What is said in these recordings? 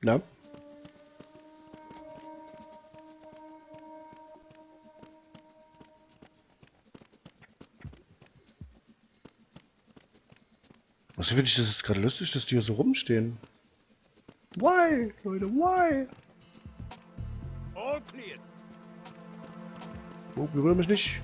Na? Was finde ich das jetzt gerade lustig, dass die hier so rumstehen? Why, Leute, why? All clear. Oh, berühr mich nicht.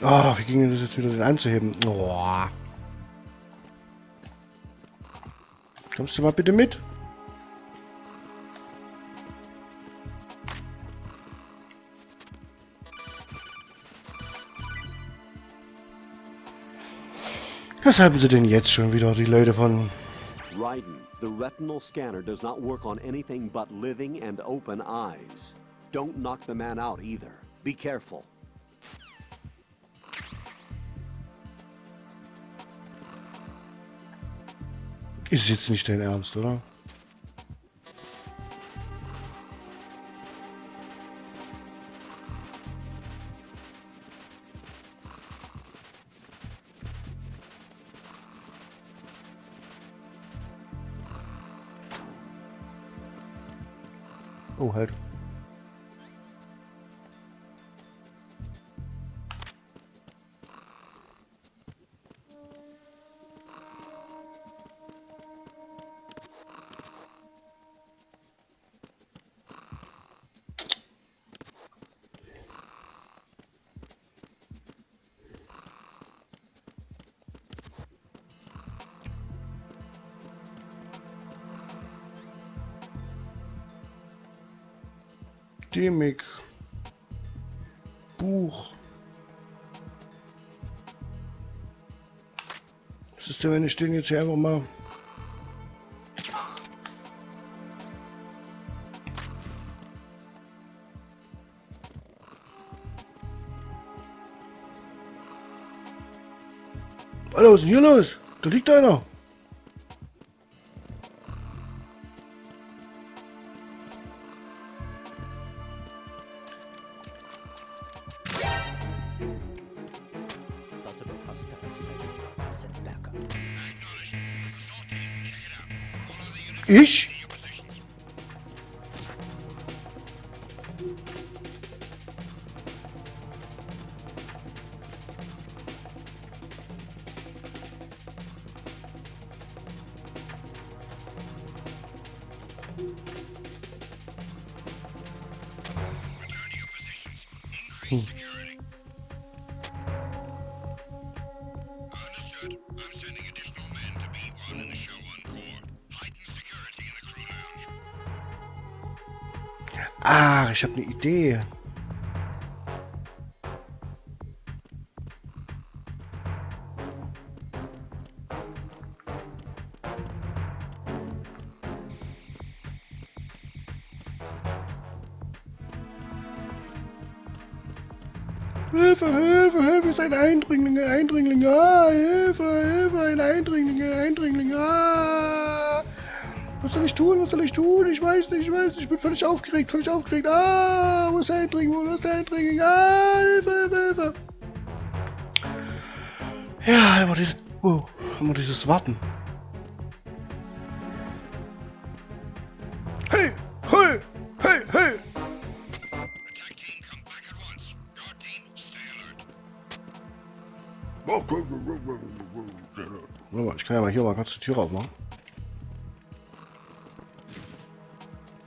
Oh, wie ging denn das jetzt wieder, den anzuheben? Oh. Kommst du mal bitte mit? Was haben sie denn jetzt schon wieder, die Leute von... Raiden, the retinal scanner does not work on anything but living and open eyes. Don't knock the man out either. Be careful. Ist jetzt nicht dein Ernst, oder? Oh, halt. Demig. Buch. Was ist denn, wenn ich den jetzt hier einfach mal... Alter, was ist denn hier los? Da liegt einer. Ich? Ah, ich habe eine Idee. Hilfe, Hilfe, Hilfe, ist ein Eindringling, ein Eindringling, ah, Hilfe, Hilfe, ein Eindringling, ein Eindringling, ah. Was soll ich tun, was soll ich tun? Ich weiß nicht, ich bin völlig aufgeregt, ah, wo ist der Eindringling, ah, Hilfe, Hilfe, Hilfe. Ja, immer dieses Warten. Hey, hey, hey, hey. Warte mal, ich kann ja mal hier mal kurz die Tür aufmachen.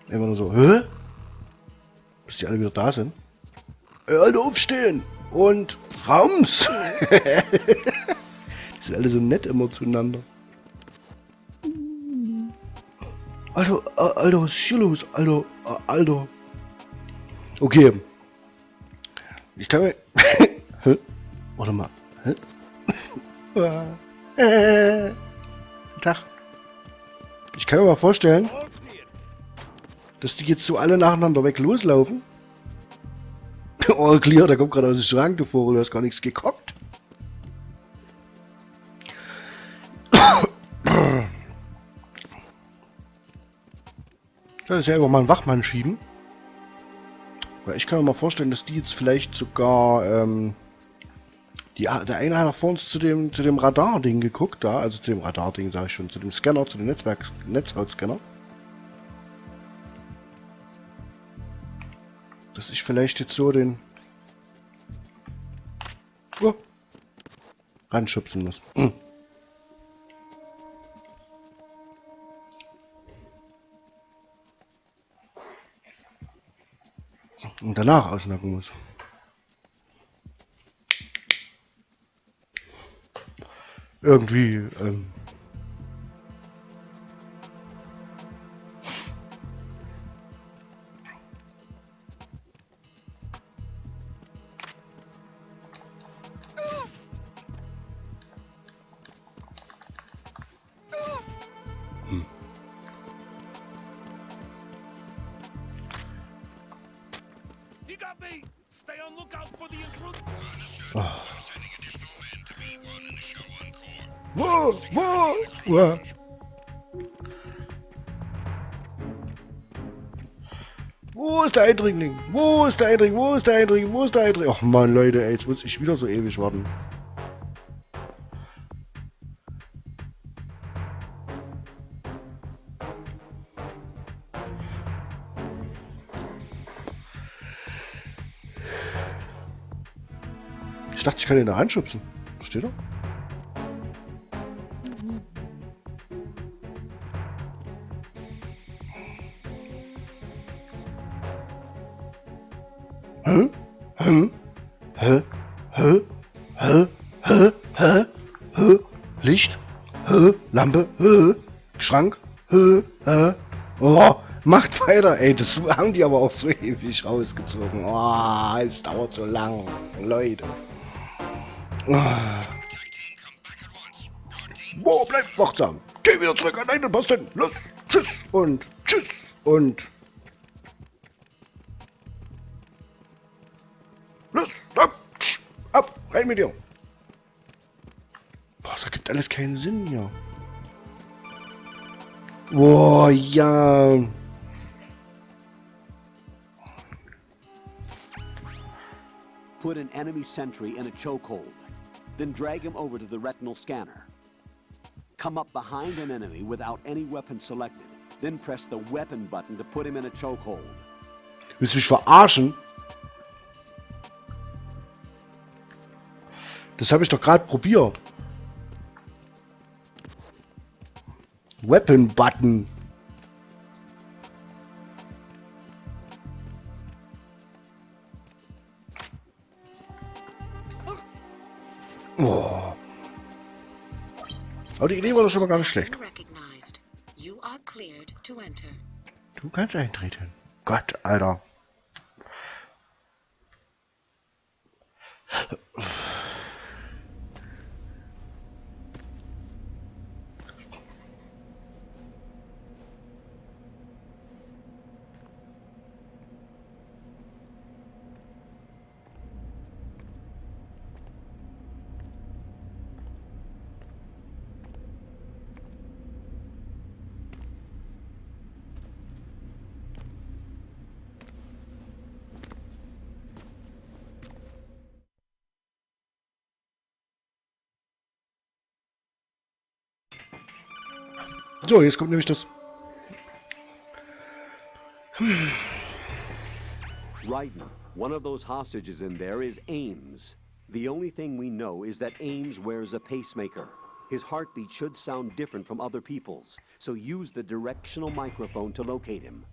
Immer nur so, hä? Bis die alle wieder da sind. Alle aufstehen und raus. Die sind alle so nett immer zueinander. Alter, Alter, was ist hier los? Alter, Alter. Okay. Ich kann mir... Hä? Warte mal. Hä? Tag. Ich kann mir mal vorstellen, dass die jetzt so alle nacheinander weg loslaufen. Oh, clear, da kommt gerade aus dem Schrank, du Vogel, du hast gar nichts gekocht. Da ist ja einfach mal einen Wachmann schieben. Weil ich kann mir mal vorstellen, dass die jetzt vielleicht sogar, der eine hat nach vorne zu dem Radar-Ding geguckt, da, also zu dem Radar-Ding, sage ich schon, zu dem Scanner, zu dem Netzhautscanner. Dass ich vielleicht jetzt so den ranschubsen muss. Und danach ausnacken muss. Irgendwie, He got me! Stay on lookout for the intruder! Wo? Wo ist der Eindringling? Wo ist der Eindringling? Wo ist der Eindringling? Wo ist der Eindringling? Ach man, Leute, ey, jetzt muss ich wieder so ewig warten. Ich dachte, ich kann ihn da reinschubsen. Versteht ihr? Hä? Hä? Hä? Hä? Hä? Hä? Hä? Hä? Licht? Hä? Lampe? Hä? Schrank? Hä? Hä? Oh, macht weiter, ey. Das haben die aber auch so ewig rausgezogen. Oh, es dauert so lang, Leute. Wo bleibt wachsam? Geh wieder zurück an deinen Posten. Los, tschüss und tschüss und... Los, ab, rein mit dir. Boah, das ergibt alles keinen Sinn hier. Boah, ja. Put an enemy sentry in a chokehold. Then drag him over to the retinal scanner. Come up behind an enemy without any weapon selected. Then press the weapon button to put him in a chokehold. Willst du mich verarschen? Das habe ich doch gerade probiert. Weapon Button. Oh. Aber die Idee war doch schon mal gar nicht schlecht. Du kannst eintreten. Gott, Alter. So, jetzt kommt nämlich das. Ryden, one of those hostages in there is Ames. The only thing we know is that Ames wears a pacemaker. His heartbeat should sound different from other people's, so use the directional microphone to locate him.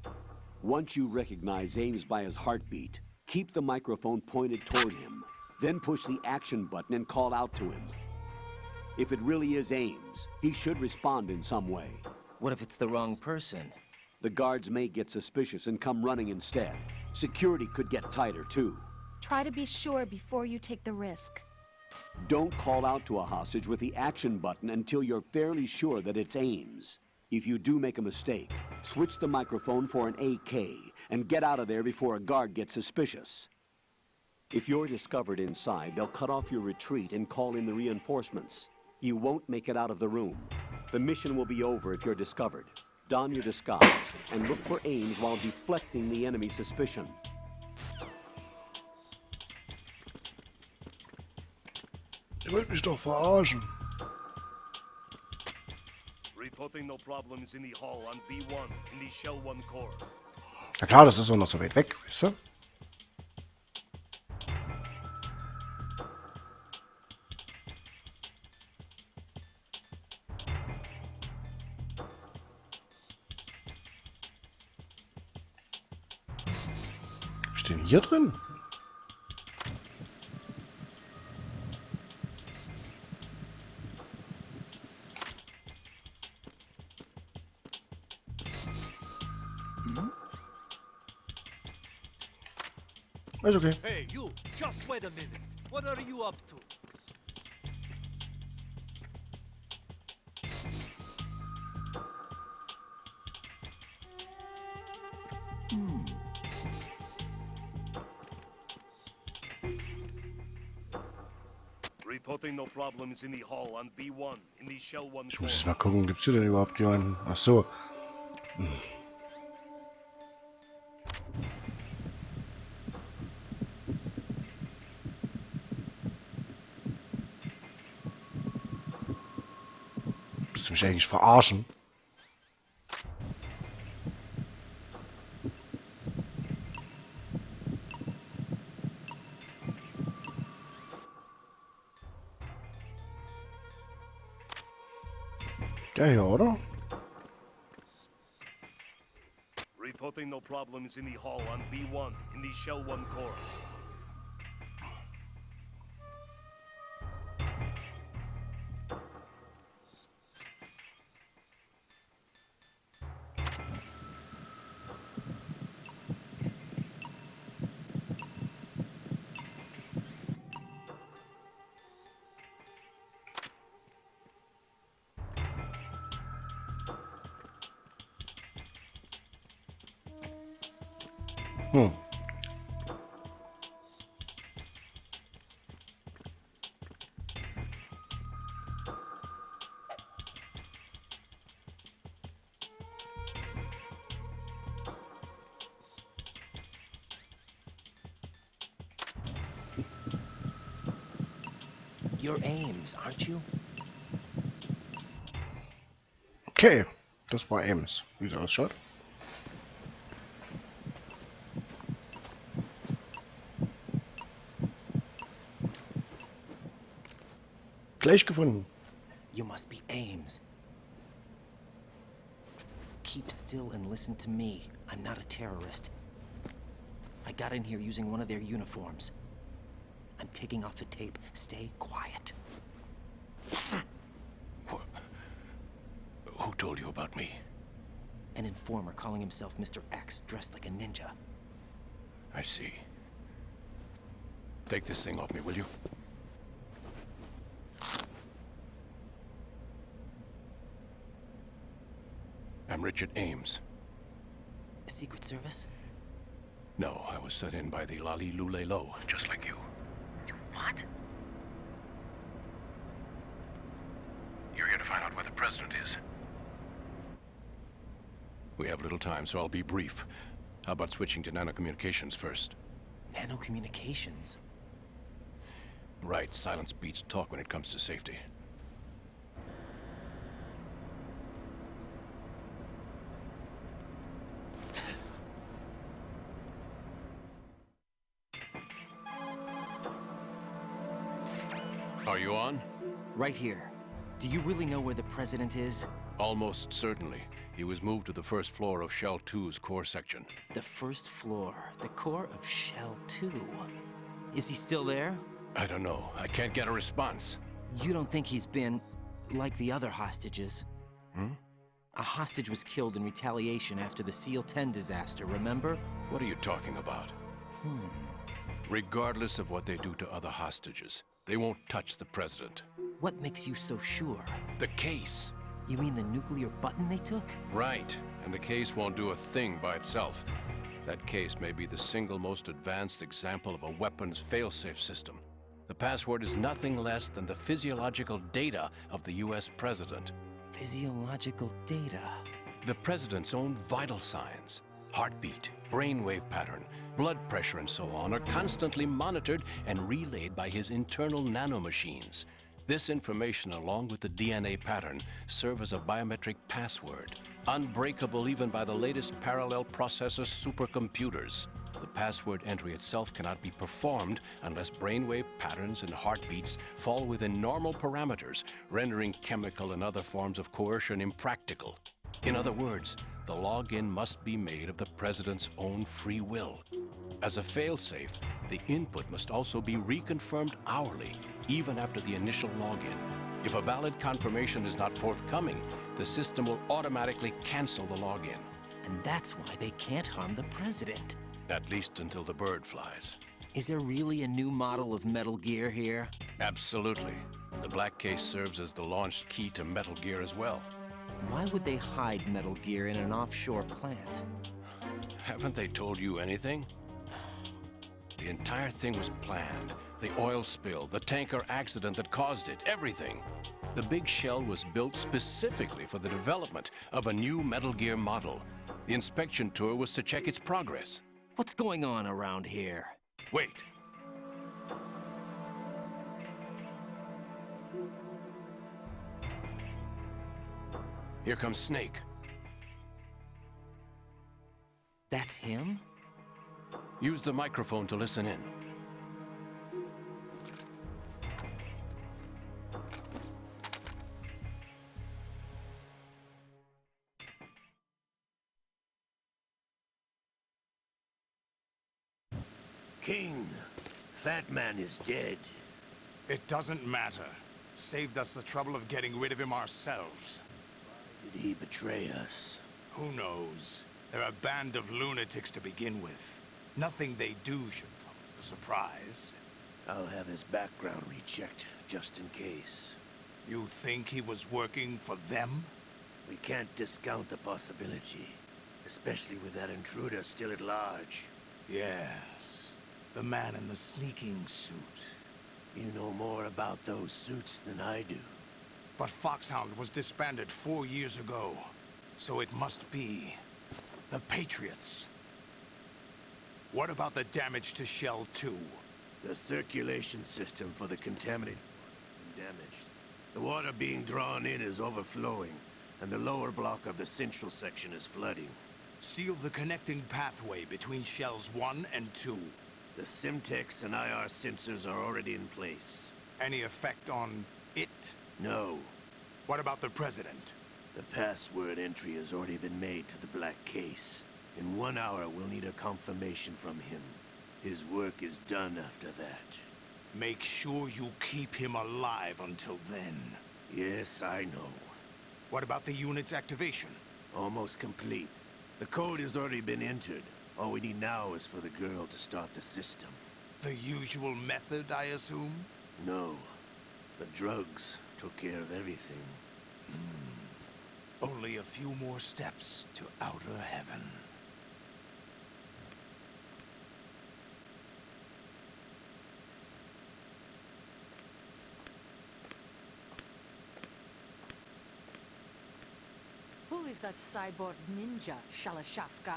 Once you recognize Ames by his heartbeat, Keep the microphone pointed toward him. Then push the action button and call out to him. If it really is Ames, he should respond in some way. What if it's the wrong person? The guards may get suspicious and come running instead. Security could get tighter, too. Try to be sure before you take the risk. Don't call out to a hostage with the action button until you're fairly sure that it's Ames. If you do make a mistake, switch the microphone for an AK and get out of there before a guard gets suspicious. If you're discovered inside, they'll cut off your retreat and call in the reinforcements. You won't make it out of the room. The mission will be over if you're discovered. Don your disguise and look for Ames while deflecting the enemy's suspicion. Ihr wollt mich doch verarschen. Reporting no problems in the hall on B1 in the Shell 1 core. Na klar, das ist doch noch so weit weg, weißt du? Was ist denn hier drin? Ist okay. Hey, you! Just wait a minute. What are you up to? Reporting no problems in the hall on B1 in the Shell 1 Ich core. muss jetzt mal gucken, gibt's hier denn überhaupt jemanden? Ach so. Willst du mich eigentlich verarschen? Der hier, oder? Reporting no problems in the hall on B1 in the Shell 1 core. You're Ames, aren't you? Okay, das war Ames, wie es ausschaut. Gleich gefunden. You must be Ames. Keep still and listen to me. I'm not a terrorist. I got in here using one of their uniforms. I'm taking off the tape. Stay quiet. Who told you about me? An informer calling himself Mr. X, dressed like a ninja. I see. Take this thing off me, will you? I'm Richard Ames. Secret Service? No, I was sent in by the Lali Lule Lo, just like you. What? You're here to find out where the president is. We have little time, so I'll be brief. How about switching to nanocommunications first? Nanocommunications? Right, silence beats talk when it comes to safety. Are you on? Right here. Do you really know where the president is? Almost certainly. He was moved to the first floor of Shell 2's core section. The first floor, the core of Shell 2. Is he still there? I don't know. I can't get a response. You don't think he's been like the other hostages? A hostage was killed in retaliation after the SEAL 10 disaster, remember? What are you talking about? Regardless of what they do to other hostages, they won't touch the president. What makes you so sure? The case. You mean the nuclear button they took? Right. And the case won't do a thing by itself. That case may be the single most advanced example of a weapons failsafe system. The password is nothing less than the physiological data of the US president. Physiological data? The president's own vital signs, heartbeat, brainwave pattern, blood pressure, and so on, are constantly monitored and relayed by his internal nanomachines. This information, along with the DNA pattern, serve as a biometric password, unbreakable even by the latest parallel processor supercomputers. The password entry itself cannot be performed unless brainwave patterns and heartbeats fall within normal parameters, rendering chemical and other forms of coercion impractical. In other words, the login must be made of the president's own free will. As a failsafe, the input must also be reconfirmed hourly, even after the initial login. If a valid confirmation is not forthcoming, the system will automatically cancel the login. And that's why they can't harm the president. At least until the bird flies. Is there really a new model of Metal Gear here? Absolutely. The black case serves as the launch key to Metal Gear as well. Why would they hide Metal Gear in an offshore plant? Haven't they told you anything? The entire thing was planned. The oil spill, the tanker accident that caused it, everything. The big shell was built specifically for the development of a new Metal Gear model. The inspection tour was to check its progress. What's going on around here? Wait. Here comes Snake. That's him? Use the microphone to listen in. King, Fat Man is dead. It doesn't matter. Saved us the trouble of getting rid of him ourselves. Did he betray us? Who knows? They're a band of lunatics to begin with. Nothing they do should come as a surprise. I'll have his background rechecked, just in case. You think he was working for them? We can't discount the possibility, especially with that intruder still at large. Yes. The man in the sneaking suit. You know more about those suits than I do. But Foxhound was disbanded 4 years ago. So it must be the Patriots. What about the damage to Shell 2? The circulation system for the contaminated water has been damaged. The water being drawn in is overflowing, and the lower block of the central section is flooding. Seal the connecting pathway between Shells 1 and 2. The Simtex and IR sensors are already in place. Any effect on it? No. What about the President? The password entry has already been made to the black case. In 1 hour, we'll need a confirmation from him. His work is done after that. Make sure you keep him alive until then. Yes, I know. What about the unit's activation? Almost complete. The code has already been entered. All we need now is for the girl to start the system. The usual method, I assume? No. The drugs took care of everything. Only a few more steps to outer heaven. Who is that cyborg ninja, Shalashaska?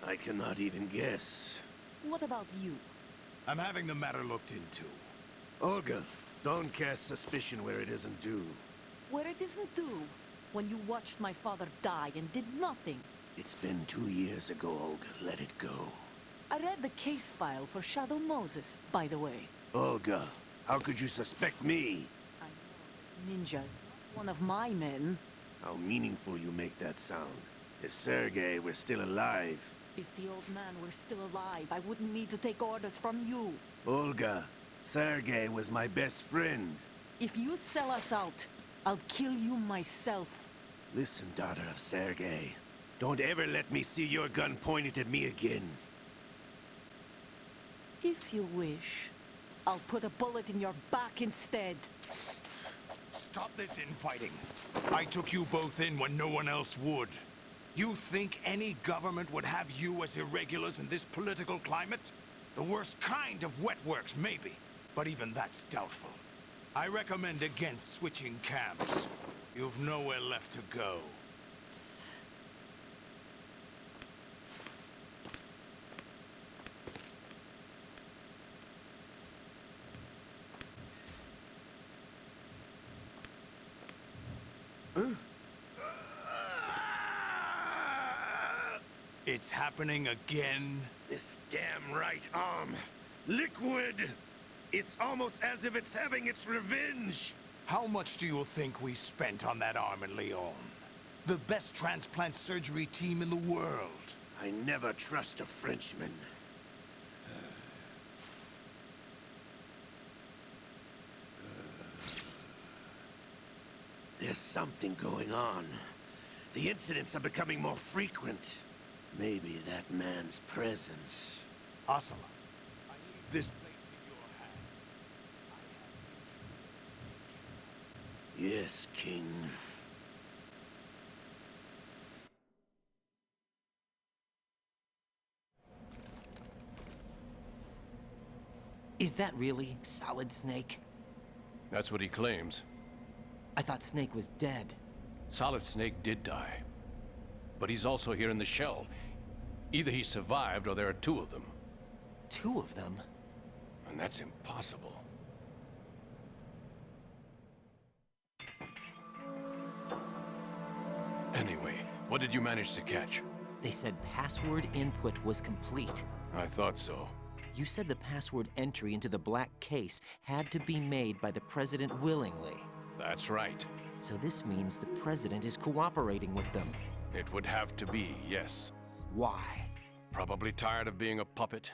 I cannot even guess. What about you? I'm having the matter looked into. Olga, don't cast suspicion where it isn't due. Where it isn't due, when you watched my father die and did nothing. It's been 2 years ago, Olga. Let it go. I read the case file for Shadow Moses, by the way. Olga, how could you suspect me? I know that Ninja is not one of my men. How meaningful you make that sound. If Sergei were still alive... If the old man were still alive, I wouldn't need to take orders from you. Olga, Sergei was my best friend. If you sell us out, I'll kill you myself. Listen, daughter of Sergei. Don't ever let me see your gun pointed at me again. If you wish, I'll put a bullet in your back instead. Stop this infighting. I took you both in when no one else would. You think any government would have you as irregulars in this political climate? The worst kind of wet works, maybe. But even that's doubtful. I recommend against switching camps. You've nowhere left to go. It's happening again? This damn right arm. Liquid! It's almost as if it's having its revenge! How much do you think we spent on that arm in Lyon? The best transplant surgery team in the world. I never trust a Frenchman. There's something going on. The incidents are becoming more frequent. Maybe that man's presence. Asala, I leave this place in your hands. I have Yes, King. Is that really Solid Snake? That's what he claims. I thought Snake was dead. Solid Snake did die. But he's also here in the shell. Either he survived or there are two of them. Two of them? And that's impossible. Anyway, what did you manage to catch? They said password input was complete. I thought so. You said the password entry into the black case had to be made by the president willingly. That's right. So this means the president is cooperating with them. It would have to be, yes. Why? Probably tired of being a puppet,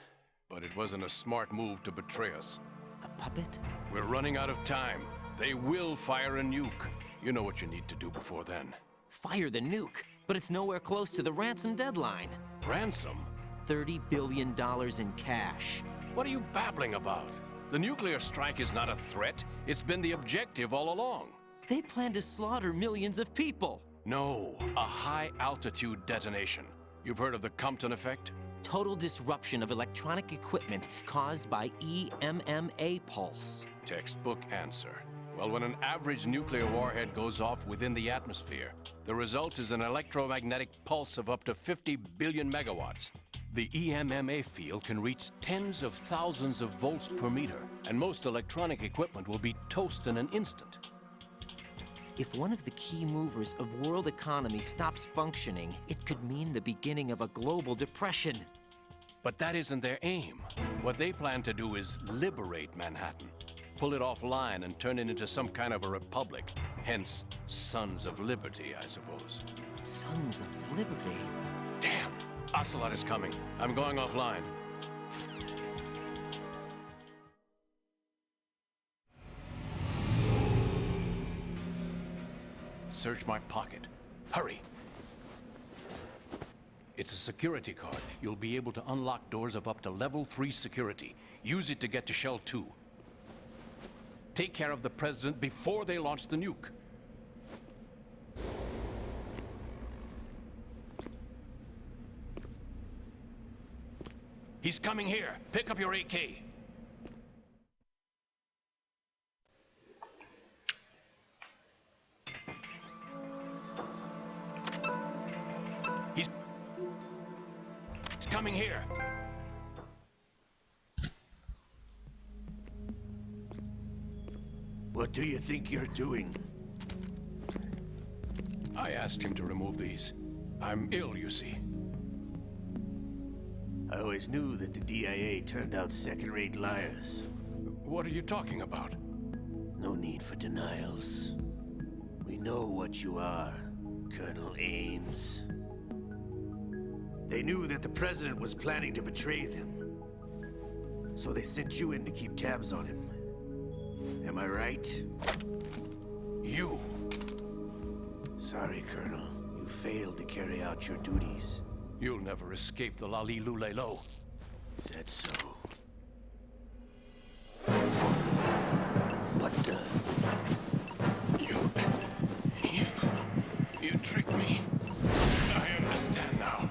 but it wasn't a smart move to betray us. A puppet? We're running out of time. They will fire a nuke. You know what you need to do before then. Fire the nuke, but it's nowhere close to the ransom deadline. Ransom? $30 billion in cash. What are you babbling about? The nuclear strike is not a threat. It's been the objective all along. They plan to slaughter millions of people. No, a high-altitude detonation. You've heard of the Compton effect? Total disruption of electronic equipment caused by EMMA pulse. Textbook answer. Well, when an average nuclear warhead goes off within the atmosphere, the result is an electromagnetic pulse of up to 50 billion megawatts. The EMMA field can reach tens of thousands of volts per meter, and most electronic equipment will be toast in an instant. If one of the key movers of world economy stops functioning, it could mean the beginning of a global depression. But that isn't their aim. What they plan to do is liberate Manhattan. Pull it offline and turn it into some kind of a republic. Hence, Sons of Liberty, I suppose. Sons of Liberty? Damn! Ocelot is coming. I'm going offline. Search my pocket. Hurry! It's a security card. You'll be able to unlock doors of up to level 3 security. Use it to get to Shell 2. Take care of the president before they launch the nuke. He's coming here. Pick up your AK. He's coming here. What do you think you're doing? I asked him to remove these. I'm ill, you see. I always knew that the DIA turned out second-rate liars. What are you talking about? No need for denials. We know what you are, Colonel Ames. They knew that the president was planning to betray them. So they sent you in to keep tabs on him. Am I right? You. Sorry, Colonel. You failed to carry out your duties. You'll never escape the Lali-Lulelo. Is that so? What the? You tricked me. I understand now.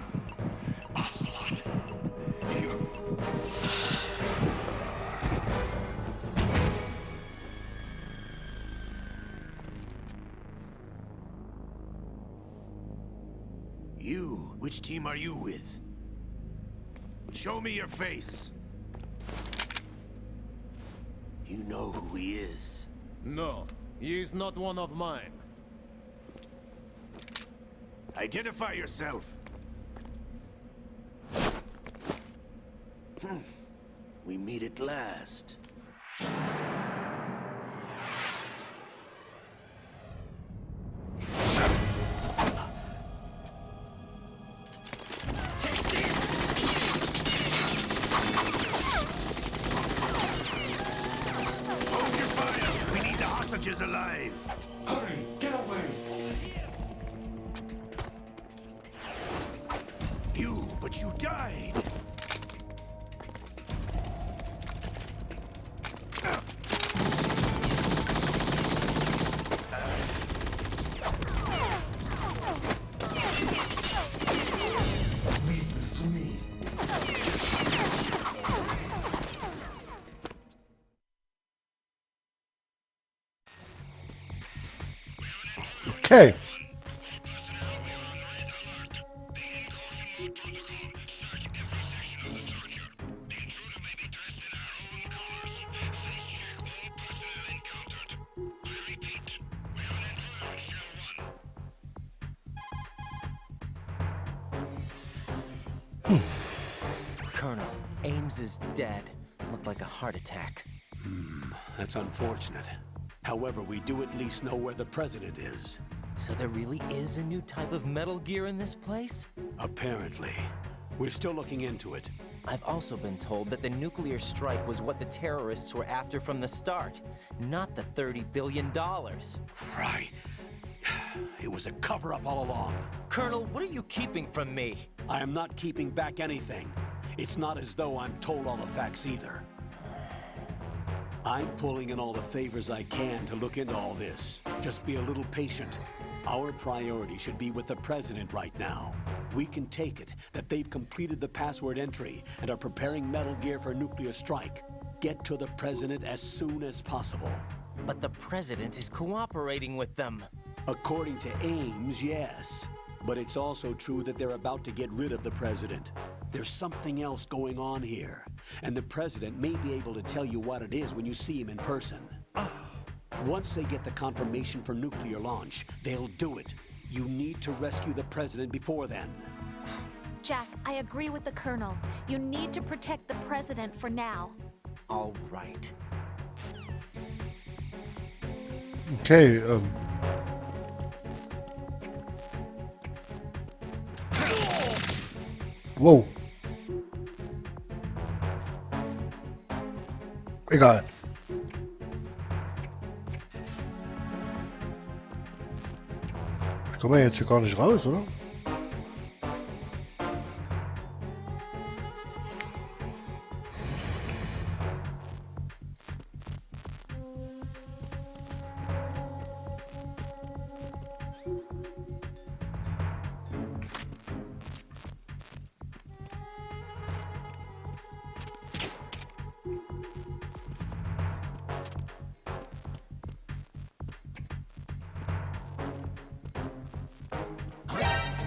Ocelot. You... You? Which team are you with? Show me your face. You know who he is. No, he is not one of mine. Identify yourself. We meet at last. Hold your fire! We need the hostages alive! Hurry, get away! But you died! Leave this to me. Okay. Colonel, Ames is dead. Looked like a heart attack. That's unfortunate. However, we do at least know where the president is. So there really is a new type of Metal Gear in this place? Apparently. We're still looking into it. I've also been told that the nuclear strike was what the terrorists were after from the start, not the $30 billion. Right. It was a cover-up all along. Colonel, what are you keeping from me? I am not keeping back anything. It's not as though I'm told all the facts either. I'm pulling in all the favors I can to look into all this. Just be a little patient. Our priority should be with the president right now. We can take it that they've completed the password entry and are preparing Metal Gear for nuclear strike. Get to the president as soon as possible. But the president is cooperating with them. According to Ames, yes. But it's also true that they're about to get rid of the president. There's something else going on here, and the president may be able to tell you what it is when you see him in person. Once they get the confirmation for nuclear launch, they'll do it. You need to rescue the president before then. Jack, I agree with the Colonel. You need to protect the President for now. All right. Okay, Wow. Egal. Ich komme jetzt hier gar nicht raus, oder?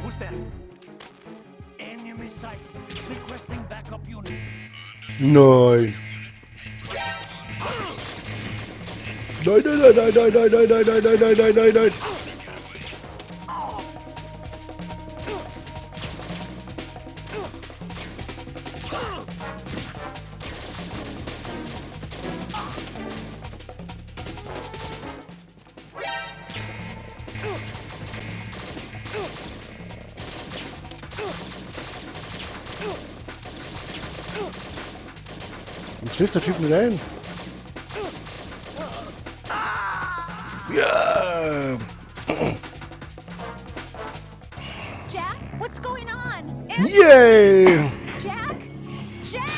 Who's that? Enemy sight. Requesting backup unit. Nein. Nein, nein, nein, nein, nein, nein, nein, nein, nein, nein, nein, nein, nein. schläft der Typ nicht ein? Ja! Jack, what's going on? Yay! Jack? Jack!